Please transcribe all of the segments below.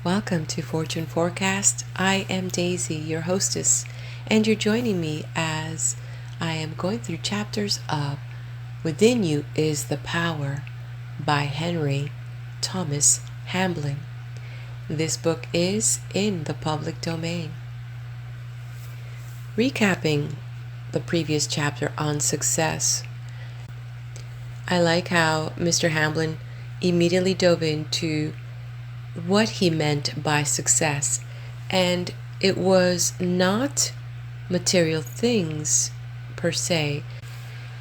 Welcome to Fortune Forecast. I am Daisy, your hostess, and you're joining me as I am going through chapters of Within You is the Power by Henry Thomas Hamblin. This book is in the public domain. Recapping the previous chapter on success, I like how Mr. Hamblin immediately dove into what he meant by success, and it was not material things per se.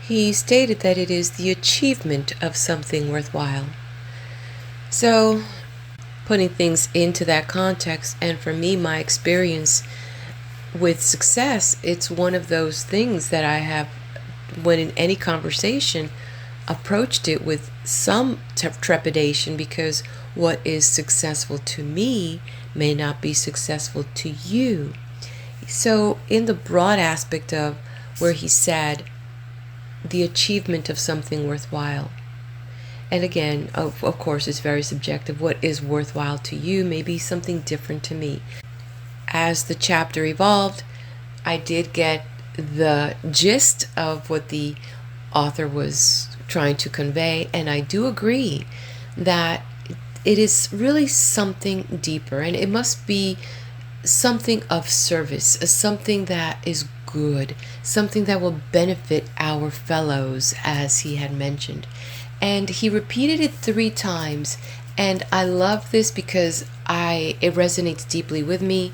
He stated that it is the achievement of something worthwhile. So, putting things into that context, and for me, my experience with success, it's one of those things that I have, when in any conversation, approached it with some trepidation, because what is successful to me may not be successful to you. So in the broad aspect of where he said the achievement of something worthwhile, and again, of course, it's very subjective. What is worthwhile to you may be something different to me. As the chapter evolved, I did get the gist of what the author was trying to convey, and I do agree that it is really something deeper, and it must be something of service, something that is good, something that will benefit our fellows, as he had mentioned. And he repeated it 3 times, and I love this because it resonates deeply with me,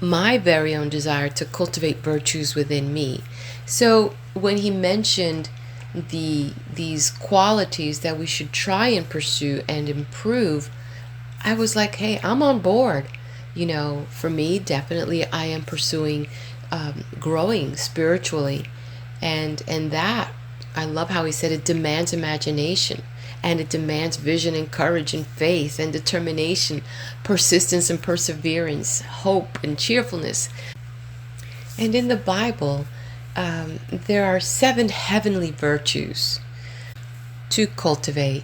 my very own desire to cultivate virtues within me. So when he mentioned these qualities that we should try and pursue and improve, I was like, hey, I'm on board. For me, definitely I am pursuing growing spiritually, and that, I love how he said, it demands imagination, and it demands vision and courage and faith and determination, persistence and perseverance, hope and cheerfulness. And in the Bible, there are 7 heavenly virtues to cultivate,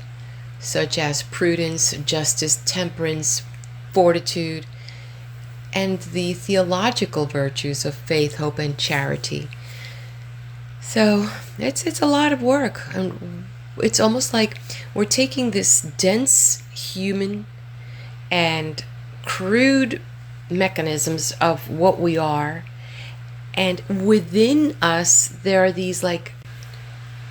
such as prudence, justice, temperance, fortitude, and the theological virtues of faith, hope, and charity. So it's a lot of work. It's almost like we're taking this dense human and crude mechanisms of what we are, and within us there are these like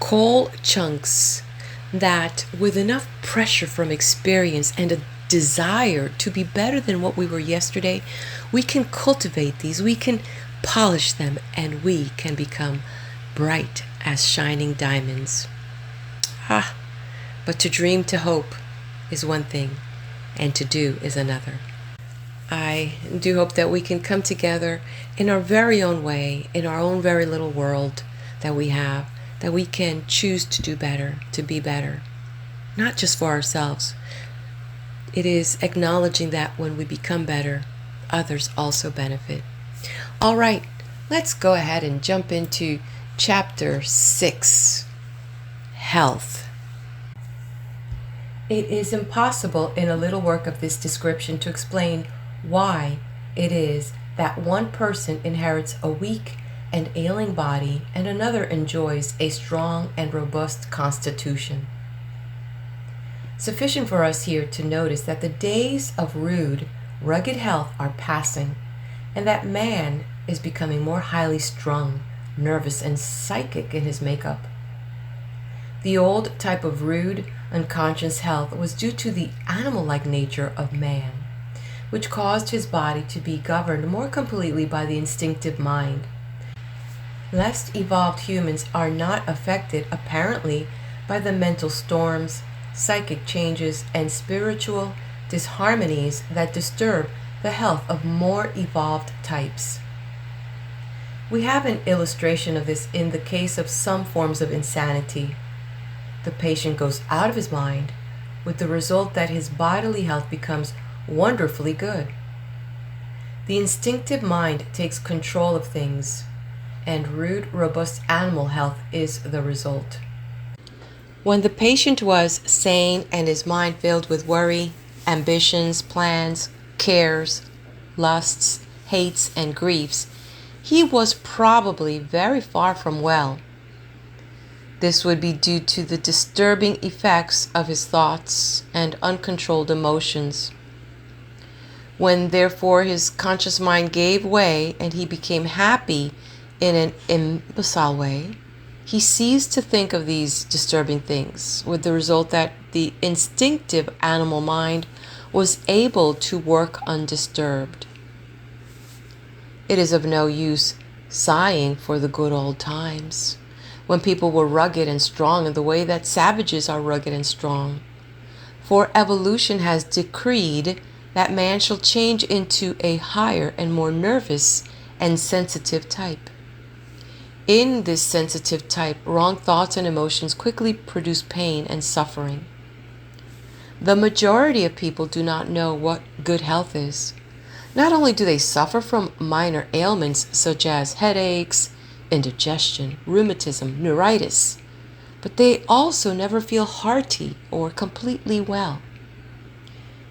coal chunks that, with enough pressure from experience and a desire to be better than what we were yesterday, we can cultivate these, we can polish them, and we can become bright as shining diamonds. But to dream, to hope is one thing, and to do is another. I do hope that we can come together in our very own way, in our own very little world that we have, that we can choose to do better, to be better, not just for ourselves. It is acknowledging that when we become better, others also benefit. All right, let's go ahead and jump into chapter 6, Health. It is impossible in a little work of this description to explain why it is that one person inherits a weak and ailing body and another enjoys a strong and robust constitution. Sufficient for us here to notice that the days of rude, rugged health are passing, and that man is becoming more highly strung, nervous, and psychic in his makeup. The old type of rude, unconscious health was due to the animal-like nature of man, which caused his body to be governed more completely by the instinctive mind. Less evolved humans are not affected, apparently, by the mental storms, psychic changes, and spiritual disharmonies that disturb the health of more evolved types. We have an illustration of this in the case of some forms of insanity. The patient goes out of his mind, with the result that his bodily health becomes wonderfully good. The instinctive mind takes control of things, and rude, robust animal health is the result. When the patient was sane and his mind filled with worry, ambitions, plans, cares, lusts, hates, and griefs, he was probably very far from well. This would be due to the disturbing effects of his thoughts and uncontrolled emotions. When therefore his conscious mind gave way and he became happy in an imbecile way, he ceased to think of these disturbing things, with the result that the instinctive animal mind was able to work undisturbed. It is of no use sighing for the good old times, when people were rugged and strong in the way that savages are rugged and strong. For evolution has decreed that man shall change into a higher and more nervous and sensitive type. In this sensitive type, wrong thoughts and emotions quickly produce pain and suffering. The majority of people do not know what good health is. Not only do they suffer from minor ailments such as headaches, indigestion, rheumatism, neuritis, but they also never feel hearty or completely well.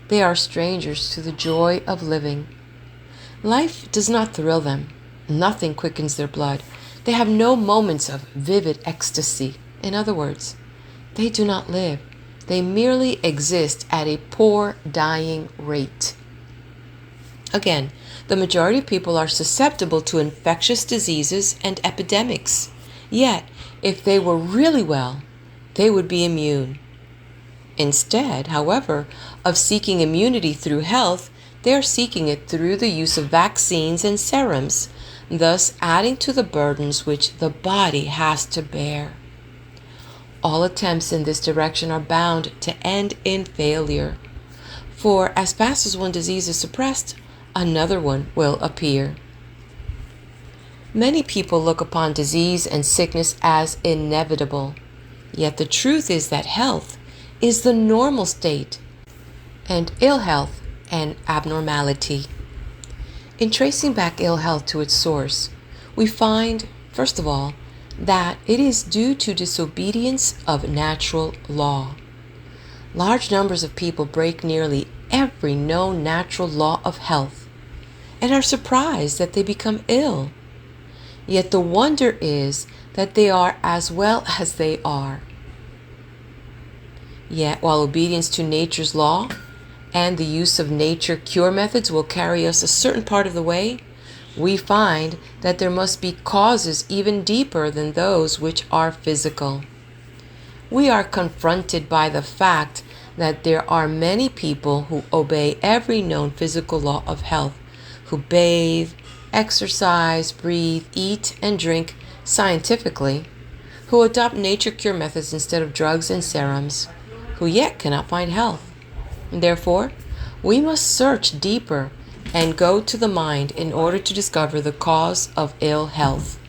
They are strangers to the joy of living. Life does not thrill them. Nothing quickens their blood. They have no moments of vivid ecstasy. In other words, they do not live. They merely exist at a poor dying rate. Again, the majority of people are susceptible to infectious diseases and epidemics. Yet, if they were really well, they would be immune. Instead, however, of seeking immunity through health, they are seeking it through the use of vaccines and serums, thus adding to the burdens which the body has to bear. All attempts in this direction are bound to end in failure, for as fast as one disease is suppressed, another one will appear. Many people look upon disease and sickness as inevitable, yet the truth is that health is the normal state, and ill health an abnormality. In tracing back ill health to its source, we find, first of all, that it is due to disobedience of natural law. Large numbers of people break nearly every known natural law of health and are surprised that they become ill. Yet the wonder is that they are as well as they are. Yet, while obedience to nature's law and the use of nature cure methods will carry us a certain part of the way, we find that there must be causes even deeper than those which are physical. We are confronted by the fact that there are many people who obey every known physical law of health, who bathe, exercise, breathe, eat, and drink scientifically, who adopt nature cure methods instead of drugs and serums, who yet cannot find health. Therefore, we must search deeper and go to the mind in order to discover the cause of ill health.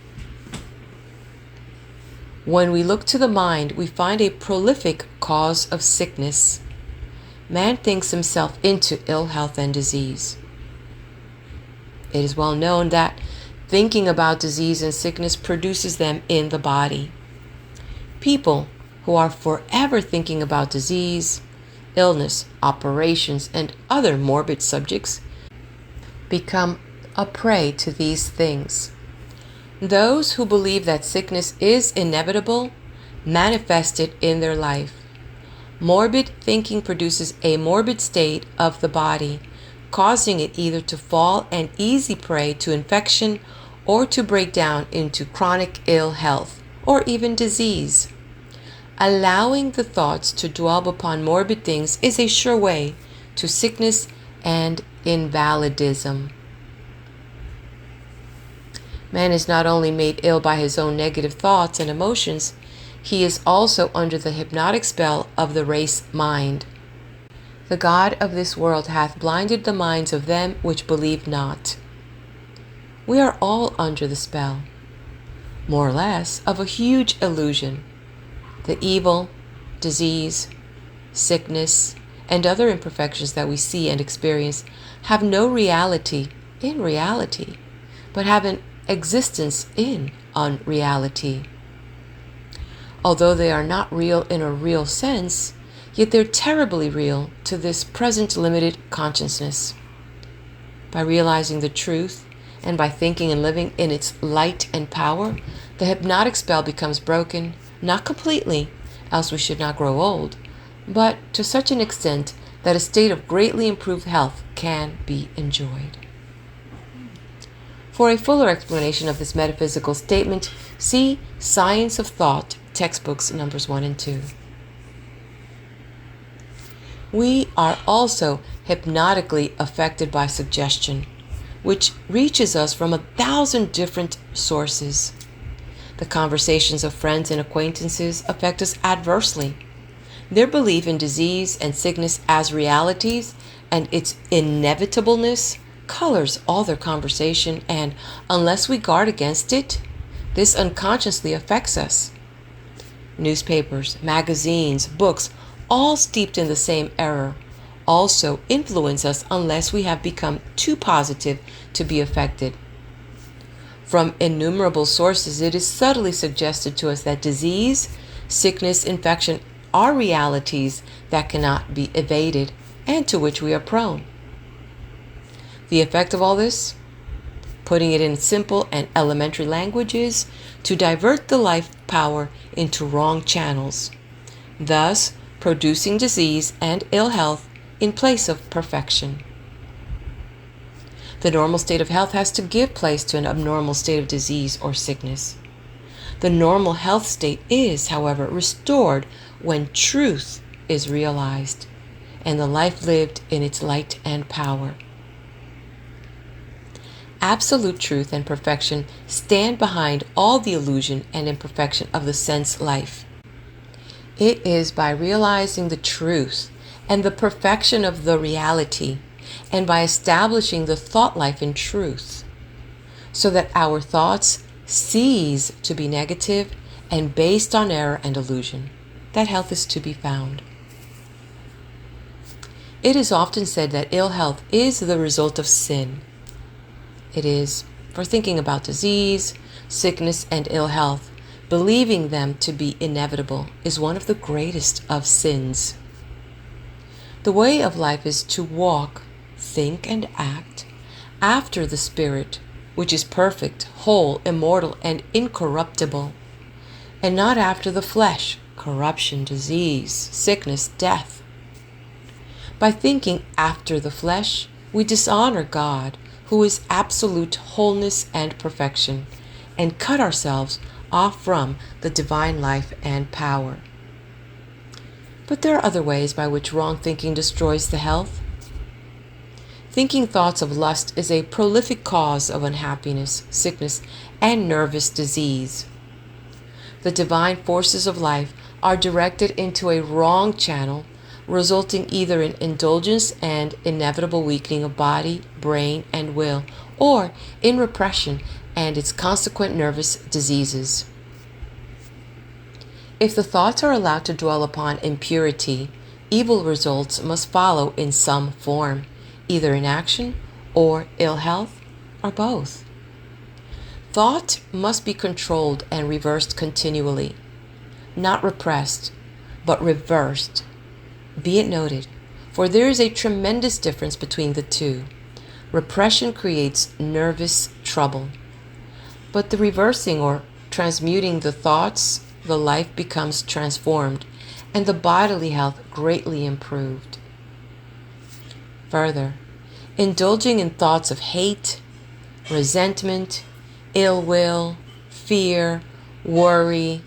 When we look to the mind, we find a prolific cause of sickness. Man thinks himself into ill health and disease. It is well known that thinking about disease and sickness produces them in the body. People who are forever thinking about disease, illness, operations, and other morbid subjects become a prey to these things. Those who believe that sickness is inevitable manifest it in their life. Morbid thinking produces a morbid state of the body, causing it either to fall an easy prey to infection or to break down into chronic ill health or even disease. Allowing the thoughts to dwell upon morbid things is a sure way to sickness and invalidism. Man is not only made ill by his own negative thoughts and emotions, he is also under the hypnotic spell of the race mind. The God of this world hath blinded the minds of them which believe not. We are all under the spell, more or less, of a huge illusion. The evil, disease, sickness, and other imperfections that we see and experience have no reality in reality, but have an existence in unreality. Although they are not real in a real sense, yet they're terribly real to this present limited consciousness. By realizing the truth and by thinking and living in its light and power, the hypnotic spell becomes broken, not completely, else we should not grow old, but to such an extent that a state of greatly improved health can be enjoyed. For a fuller explanation of this metaphysical statement, see Science of Thought, textbooks numbers 1 and 2. We are also hypnotically affected by suggestion, which reaches us from 1,000 different sources. The conversations of friends and acquaintances affect us adversely. Their belief in disease and sickness as realities and its inevitableness colors all their conversation, and unless we guard against it, this unconsciously affects us. Newspapers, magazines, books, all steeped in the same error, also influence us unless we have become too positive to be affected. From innumerable sources, it is subtly suggested to us that disease, sickness, infection are realities that cannot be evaded and to which we are prone. The effect of all this, putting it in simple and elementary language, is to divert the life power into wrong channels, thus producing disease and ill health in place of perfection. The normal state of health has to give place to an abnormal state of disease or sickness. The normal health state is, however, restored when truth is realized and the life lived in its light and power. Absolute truth and perfection stand behind all the illusion and imperfection of the sense life. It is by realizing the truth and the perfection of the reality, and by establishing the thought life in truth, so that our thoughts cease to be negative and based on error and illusion, that health is to be found. It is often said that ill health is the result of sin. It is, for thinking about disease, sickness, and ill health, believing them to be inevitable is one of the greatest of sins. The way of life is to walk, think, and act after the Spirit, which is perfect, whole, immortal, and incorruptible, and not after the flesh, corruption, disease, sickness, death. By thinking after the flesh, we dishonor God, who is absolute wholeness and perfection, and cut ourselves off from the divine life and power. But there are other ways by which wrong thinking destroys the health. Thinking thoughts of lust is a prolific cause of unhappiness, sickness, and nervous disease. The divine forces of life are directed into a wrong channel, resulting either in indulgence and inevitable weakening of body, brain, and will, or in repression and its consequent nervous diseases. If the thoughts are allowed to dwell upon impurity, evil results must follow in some form, either inaction or ill health, or both. Thought must be controlled and reversed continually, not repressed, but reversed. Be it noted, for there is a tremendous difference between the two. Repression creates nervous trouble, but the reversing or transmuting the thoughts, the life becomes transformed, and the bodily health greatly improved. Further, indulging in thoughts of hate, resentment, ill will, fear, worry,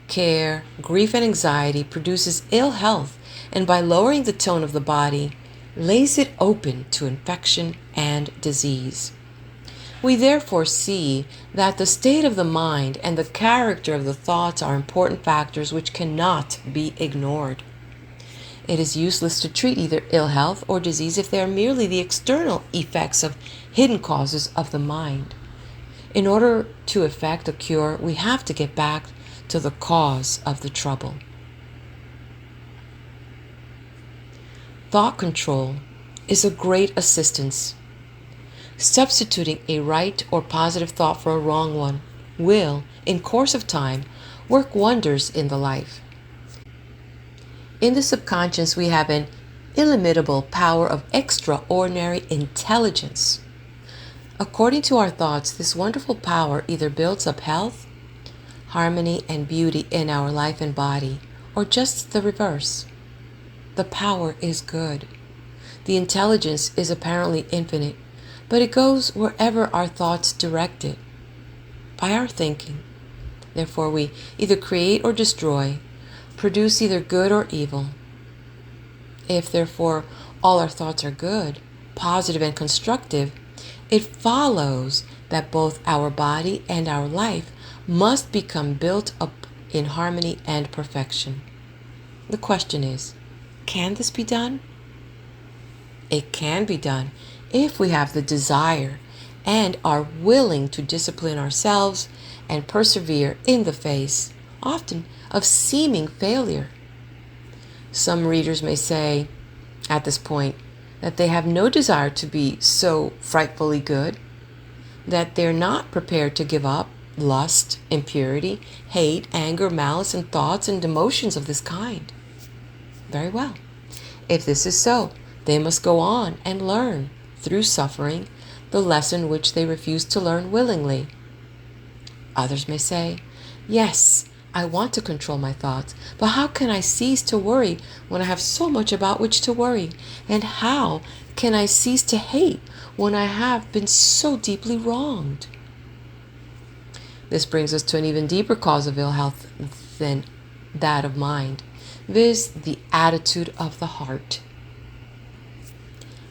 care, grief, and anxiety produces ill health, and by lowering the tone of the body, lays it open to infection and disease. We therefore see that the state of the mind and the character of the thoughts are important factors which cannot be ignored. It is useless to treat either ill health or disease if they are merely the external effects of hidden causes of the mind. In order to effect a cure, we have to get back to the cause of the trouble. Thought control is a great assistance. Substituting a right or positive thought for a wrong one will, in course of time, work wonders in the life. In the subconscious, we have an illimitable power of extraordinary intelligence. According to our thoughts, this wonderful power either builds up health, harmony, and beauty in our life and body, or just the reverse. The power is good. The intelligence is apparently infinite, but it goes wherever our thoughts direct it, by our thinking. Therefore, we either create or destroy, produce either good or evil. If, therefore, all our thoughts are good, positive, and constructive, it follows that both our body and our life must become built up in harmony and perfection. The question is, can this be done? It can be done if we have the desire and are willing to discipline ourselves and persevere in the face, often of seeming failure. Some readers may say, at this point, that they have no desire to be so frightfully good, that they're not prepared to give up lust, impurity, hate, anger, malice, and thoughts and emotions of this kind. Very well. If this is so, they must go on and learn, through suffering, the lesson which they refuse to learn willingly. Others may say, yes, I want to control my thoughts, but how can I cease to worry when I have so much about which to worry? And how can I cease to hate when I have been so deeply wronged? This brings us to an even deeper cause of ill health than that of mind, viz., the attitude of the heart.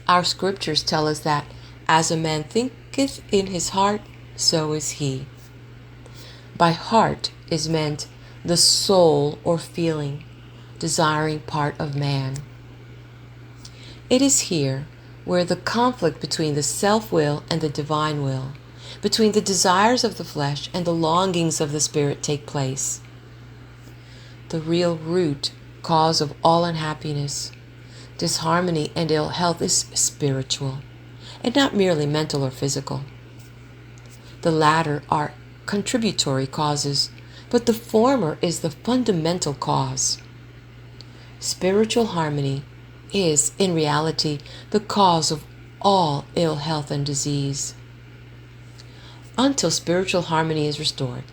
Our scriptures tell us that, as a man thinketh in his heart, so is he. By heart is meant the soul or feeling, desiring part of man. It is here where the conflict between the self-will and the divine will, between the desires of the flesh and the longings of the spirit take place. The real root cause of all unhappiness, disharmony, and ill health is spiritual, and not merely mental or physical. The latter are contributory causes, but the former is the fundamental cause. Spiritual harmony is, in reality, the cause of all ill health and disease. Until spiritual harmony is restored,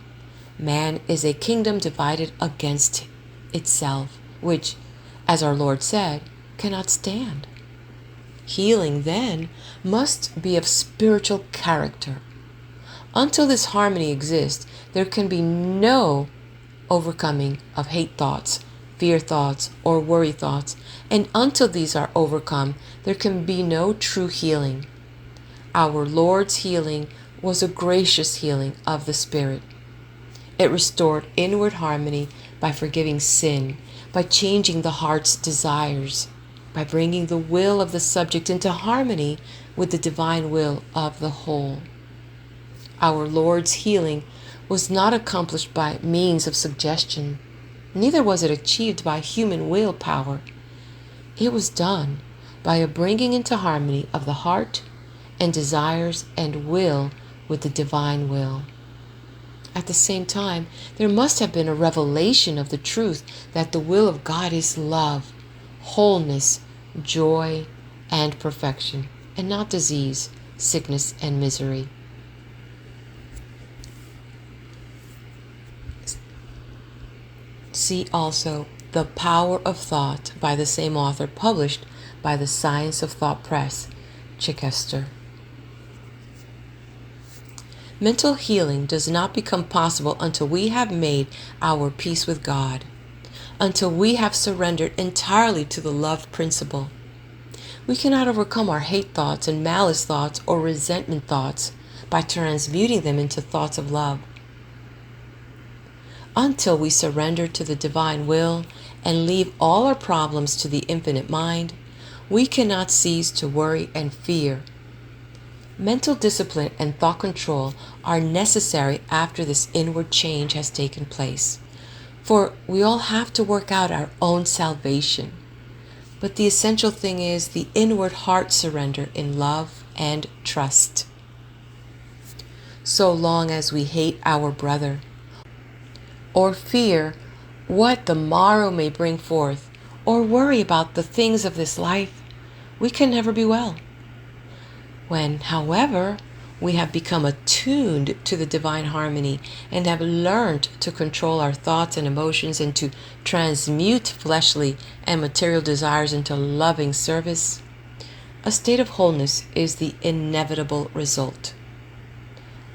man is a kingdom divided against itself, which, as our Lord said, cannot stand. Healing, then, must be of spiritual character. Until this harmony exists, there can be no overcoming of hate thoughts, fear thoughts, or worry thoughts, and until these are overcome, there can be no true healing. Our Lord's healing was a gracious healing of the spirit. It restored inward harmony by forgiving sin, by changing the heart's desires, by bringing the will of the subject into harmony with the divine will of the whole. Our Lord's healing was not accomplished by means of suggestion, neither was it achieved by human willpower. It was done by a bringing into harmony of the heart and desires and will with the divine will. At the same time, there must have been a revelation of the truth that the will of God is love, wholeness, joy, and perfection, and not disease, sickness, and misery. See also The Power of Thought by the same author, published by the Science of Thought Press, Chichester. Mental healing does not become possible until we have made our peace with God, until we have surrendered entirely to the love principle. We cannot overcome our hate thoughts and malice thoughts or resentment thoughts by transmuting them into thoughts of love. Until we surrender to the divine will and leave all our problems to the infinite mind, we cannot cease to worry and fear. Mental discipline and thought control are necessary after this inward change has taken place, for we all have to work out our own salvation. But the essential thing is the inward heart surrender in love and trust. So long as we hate our brother, or fear what the morrow may bring forth, or worry about the things of this life, we can never be well. When, however, we have become attuned to the divine harmony and have learned to control our thoughts and emotions and to transmute fleshly and material desires into loving service, a state of wholeness is the inevitable result.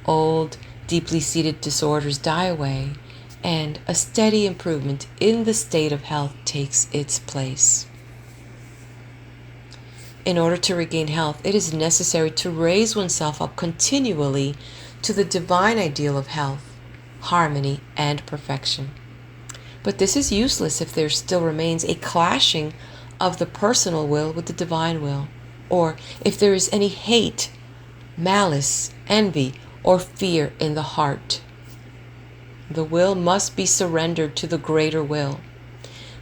Old, deeply seated disorders die away, and a steady improvement in the state of health takes its place. In order to regain health, it is necessary to raise oneself up continually to the divine ideal of health, harmony, and perfection. But this is useless if there still remains a clashing of the personal will with the divine will, or if there is any hate, malice, envy, or fear in the heart. The will must be surrendered to the greater will.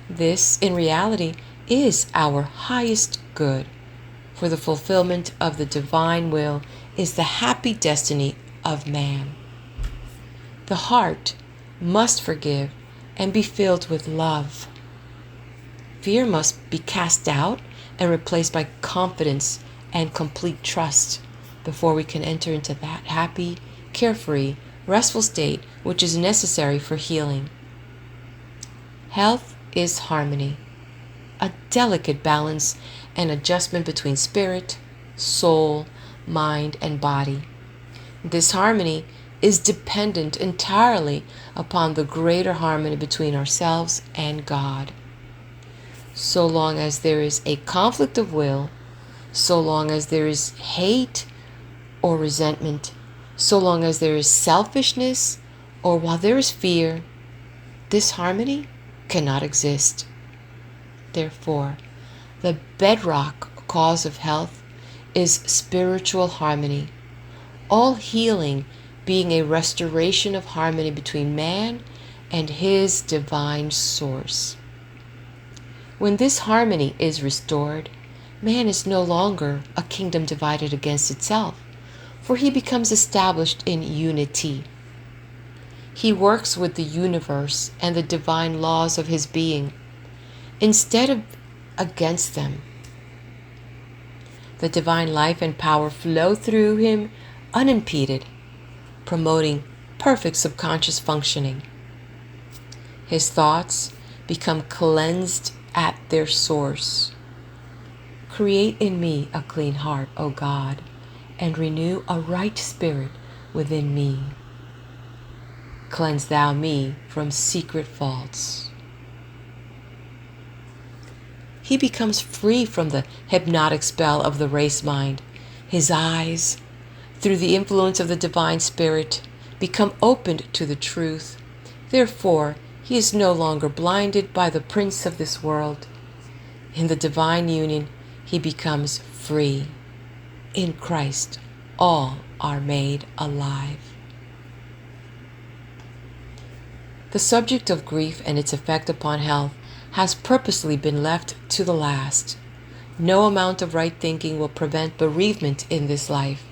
This, in reality, is our highest good, for the fulfillment of the divine will is the happy destiny of man. The heart must forgive and be filled with love. Fear must be cast out and replaced by confidence and complete trust before we can enter into that happy, carefree, restful state which is necessary for healing. Health is harmony, a delicate balance and adjustment between spirit, soul, mind, and body. This harmony is dependent entirely upon the greater harmony between ourselves and God. So long as there is a conflict of will, so long as there is hate or resentment, so long as there is selfishness, or while there is fear, this harmony cannot exist. Therefore, the bedrock cause of health is spiritual harmony, all healing being a restoration of harmony between man and his divine source. When this harmony is restored, man is no longer a kingdom divided against itself, for he becomes established in unity. He works with the universe and the divine laws of his being, instead of against them. The divine life and power flow through him unimpeded, promoting perfect subconscious functioning. His thoughts become cleansed at their source. Create in me a clean heart, O God, and renew a right spirit within me. Cleanse thou me from secret faults. He becomes free from the hypnotic spell of the race mind. His eyes, through the influence of the divine spirit, become opened to the truth. Therefore, he is no longer blinded by the prince of this world. In the divine union, he becomes free. In Christ, all are made alive. The subject of grief and its effect upon health has purposely been left to the last. No amount of right thinking will prevent bereavement in this life.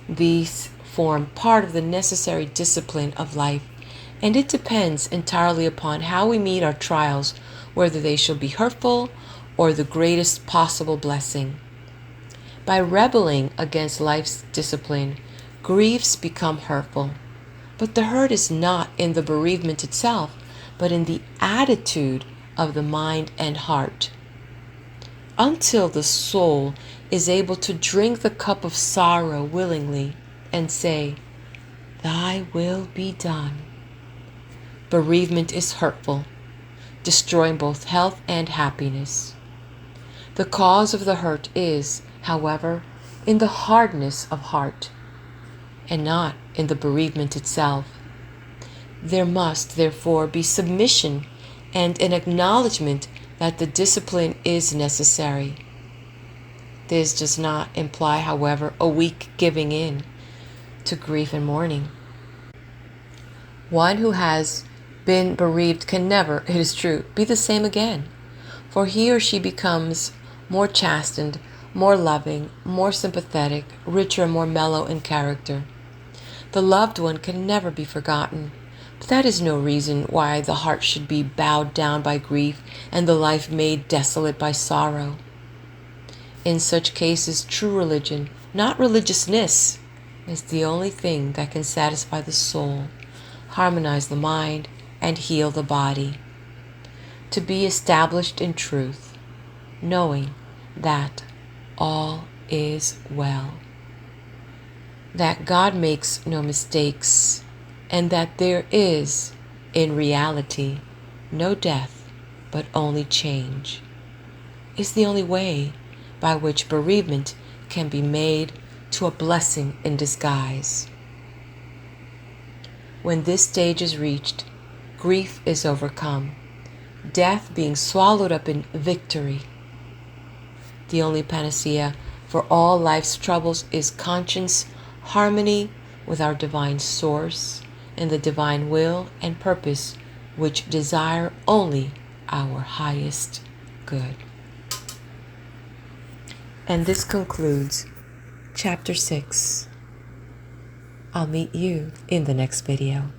These form part of the necessary discipline of life, and it depends entirely upon how we meet our trials, whether they shall be hurtful or the greatest possible blessing. By rebelling against life's discipline, griefs become hurtful. But the hurt is not in the bereavement itself, but in the attitude of the mind and heart. Until the soul is able to drink the cup of sorrow willingly and say, "Thy will be done," bereavement is hurtful, destroying both health and happiness. The cause of the hurt is, however, in the hardness of heart, and not in the bereavement itself. There must, therefore, be submission and an acknowledgement that the discipline is necessary. This does not imply, however, a weak giving in to grief and mourning. One who has been bereaved can never, it is true, be the same again, for he or she becomes more chastened, more loving, more sympathetic, richer and more mellow in character. The loved one can never be forgotten, but that is no reason why the heart should be bowed down by grief and the life made desolate by sorrow. In such cases, true religion, not religiousness, is the only thing that can satisfy the soul, harmonize the mind, and heal the body. To be established in truth, knowing that all is well, that God makes no mistakes, and that there is, in reality, no death, but only change, is the only way by which bereavement can be made to a blessing in disguise. When this stage is reached, grief is overcome, death being swallowed up in victory. The only panacea for all life's troubles is conscious harmony with our divine source and the divine will and purpose which desire only our highest good. And this concludes Chapter 6. I'll meet you in the next video.